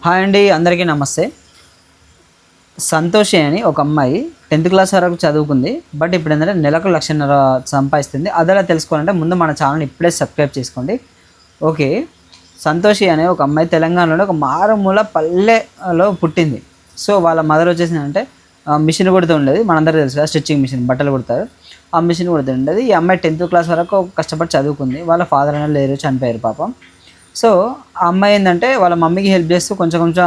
Hi అండి, అందరికీ నమస్తే. సంతోషి అని ఒక అమ్మాయి 10th క్లాస్ వరకు చదువుకుంది. బట్ ఇప్పుడు ఏంటంటే నెలకు 1,50,000 సంపాదిస్తుంది. అదెలా తెలుసుకోవాలంటే ముందు మన ఛానల్ని ఇప్పుడే సబ్స్క్రైబ్ చేసుకోండి. ఓకే, సంతోషి అనే ఒక అమ్మాయి తెలంగాణలో ఒక మారుమూల పల్లెలో పుట్టింది. సో వాళ్ళ మదర్ వచ్చేసిందంటే మిషన్ కుడుతూ ఉండేది. మనందరికీ తెలుసు కదా, స్టిచ్చింగ్ మిషన్, బట్టలు కుడతారు. ఆ మిషన్ కుడుతూ ఉండేది. ఈ అమ్మాయి 10th క్లాస్ వరకు కష్టపడి చదువుకుంది. వాళ్ళ ఫాదర్ అనేది లేరు, చనిపోయారు పాపం. సో ఆ అమ్మాయి ఏంటంటే వాళ్ళ మమ్మీకి హెల్ప్ చేస్తూ కొంచెం కొంచెం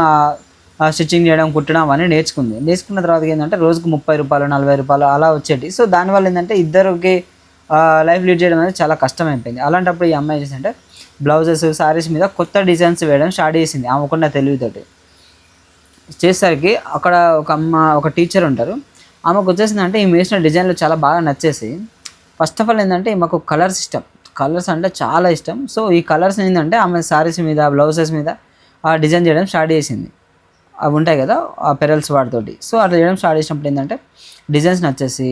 స్టిచ్చింగ్ చేయడం, కుట్టడం అవన్నీ నేర్చుకుంది. నేర్చుకున్న తర్వాత ఏంటంటే రోజుకు 30 రూపాయలు, 40 రూపాయలు అలా వచ్చేటి. సో దానివల్ల ఏంటంటే ఇద్దరికి లైఫ్ లీడ్ చేయడం అనేది చాలా కష్టమైపోయింది. అలాంటప్పుడు ఈ అమ్మాయి చేసిందంటే బ్లౌజెస్, శారీస్ మీద కొత్త డిజైన్స్ వేయడం స్టార్ట్ చేసింది ఆమెకున్న తెలివితోటి. చేసేసరికి అక్కడ ఒక టీచర్ ఉంటారు. ఆమెకు వచ్చేసిందంటే ఈమె వేసిన డిజైన్లు చాలా బాగా నచ్చేసి, ఫస్ట్ ఆఫ్ ఆల్ ఏంటంటే ఈమెకు కలర్స్ ఇష్టం. కలర్స్ అంటే చాలా ఇష్టం. సో ఈ కలర్స్ ఏంటంటే ఆమె శారీస్ మీద, బ్లౌజెస్ మీద డిజైన్ చేయడం స్టార్ట్ చేసింది. అవి ఉంటాయి కదా ఆ పెరల్స్ వాటితోటి. సో అట్లా చేయడం స్టార్ట్ చేసినప్పుడు ఏంటంటే డిజైన్స్ నచ్చేసి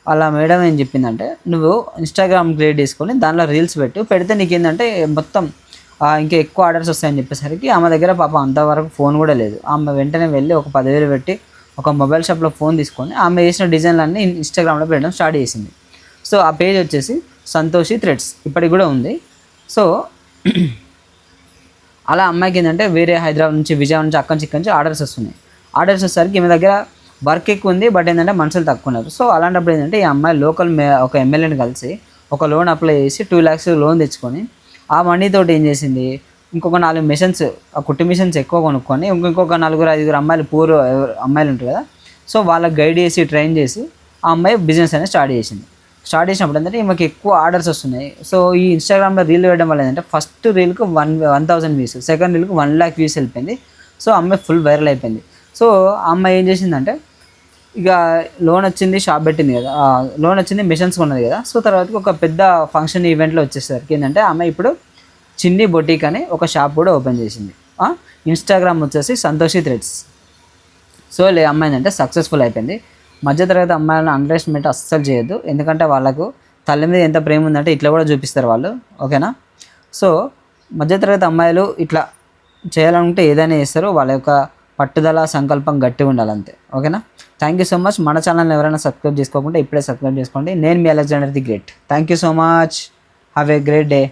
అలా మేడం ఏం చెప్పిందంటే, నువ్వు ఇన్స్టాగ్రామ్ క్రియేట్ చేసుకొని దానిలో రీల్స్ పెడితే నీకు ఏంటంటే మొత్తం ఇంకా ఎక్కువ ఆర్డర్స్ వస్తాయని చెప్పేసరికి ఆమె దగ్గర పాప అంతవరకు ఫోన్ కూడా లేదు. ఆమె వెంటనే వెళ్ళి ఒక 10,000 పెట్టి ఒక మొబైల్ షాప్లో ఫోన్ తీసుకొని ఆమె వేసిన డిజైన్లన్నీ ఇన్స్టాగ్రామ్లో పెట్టడం స్టార్ట్ చేసింది. సో ఆ పేజ్ వచ్చేసి సంతోషి థ్రెడ్స్ ఇప్పటికి కూడా ఉంది. సో అలా అమ్మాయికి ఏంటంటే వేరే హైదరాబాద్ నుంచి, విజయవాడ నుంచి, అక్కడి నుంచి ఆర్డర్స్ వస్తున్నాయి. ఆర్డర్స్ వచ్చేసరికి ఈమె దగ్గర వర్క్ ఎక్కువ ఉంది, బట్ ఏంటంటే మనుషులు తక్కువ ఉన్నారు. సో అలాంటప్పుడు ఏంటంటే ఈ అమ్మాయి లోకల్ ఒక ఎమ్మెల్యేని కలిసి ఒక లోన్ అప్లై చేసి 2 lakhs లోన్ తెచ్చుకొని ఆ మనీతోటి ఏం చేసింది, ఇంకొక 4 మిషన్స్, ఆ కుట్టి మిషన్స్ ఎక్కువ కొనుక్కొని ఇంకొక 4-5 అమ్మాయిలు, పూర్ అమ్మాయిలు ఉంటారు కదా, సో వాళ్ళకి గైడ్ చేసి ట్రైన్ చేసి ఆ అమ్మాయి బిజినెస్ అనేది స్టార్ట్ చేసినప్పుడు ఏంటంటే ఈమెకి ఎక్కువ ఆర్డర్స్ వస్తున్నాయి. సో ఈ ఇన్స్టాగ్రామ్లో రీల్ వేయడం వల్ల ఏంటంటే ఫస్ట్ రీల్కి 1,000 వ్యూస్, సెకండ్ రీల్కి 1 lakh వ్యూస్ వెళ్ళిపోయింది. సో అమ్మాయి ఫుల్ వైరల్ అయిపోయింది. సో ఆ అమ్మాయి ఏం చేసిందంటే ఇక లోన్ వచ్చింది, షాప్ పెట్టింది కదా, లోన్ వచ్చింది, మిషన్స్ కొన్నది కదా. సో తర్వాత ఒక పెద్ద ఫంక్షన్ ఈవెంట్లో వచ్చేసరికి ఏంటంటే ఆమె ఇప్పుడు చిన్ని బొటీక్ అని ఒక షాప్ కూడా ఓపెన్ చేసింది. ఇన్స్టాగ్రామ్ వచ్చేసి సంతోషి థ్రెడ్స్. సో అమ్మాయి ఏంటంటే సక్సెస్ఫుల్ అయిపోయింది. మధ్యతరగతి అమ్మాయిలను అండర్ ఎస్టిమేట్ అస్సలు చేయొద్దు. ఎందుకంటే వాళ్ళకు తల్లి మీద ఎంత ప్రేమ ఉందంటే ఇట్లా కూడా చూపిస్తారు వాళ్ళు. ఓకేనా? సో మధ్యతరగతి అమ్మాయిలు ఇట్లా చేయాలనుకుంటే ఏదైనా చేస్తారు. వాళ్ళ యొక్క పట్టుదల, సంకల్పం గట్టిగా ఉండాలి అంతే. ఓకేనా? Thank you so much. మన ఛానల్ని ఎవరైనా సబ్స్క్రైబ్ చేసుకోకుంటే ఇప్పుడే సబ్స్క్రైబ్ చేసుకోండి. నేను మీ Alexander the great. Thank you so much. Have a great day.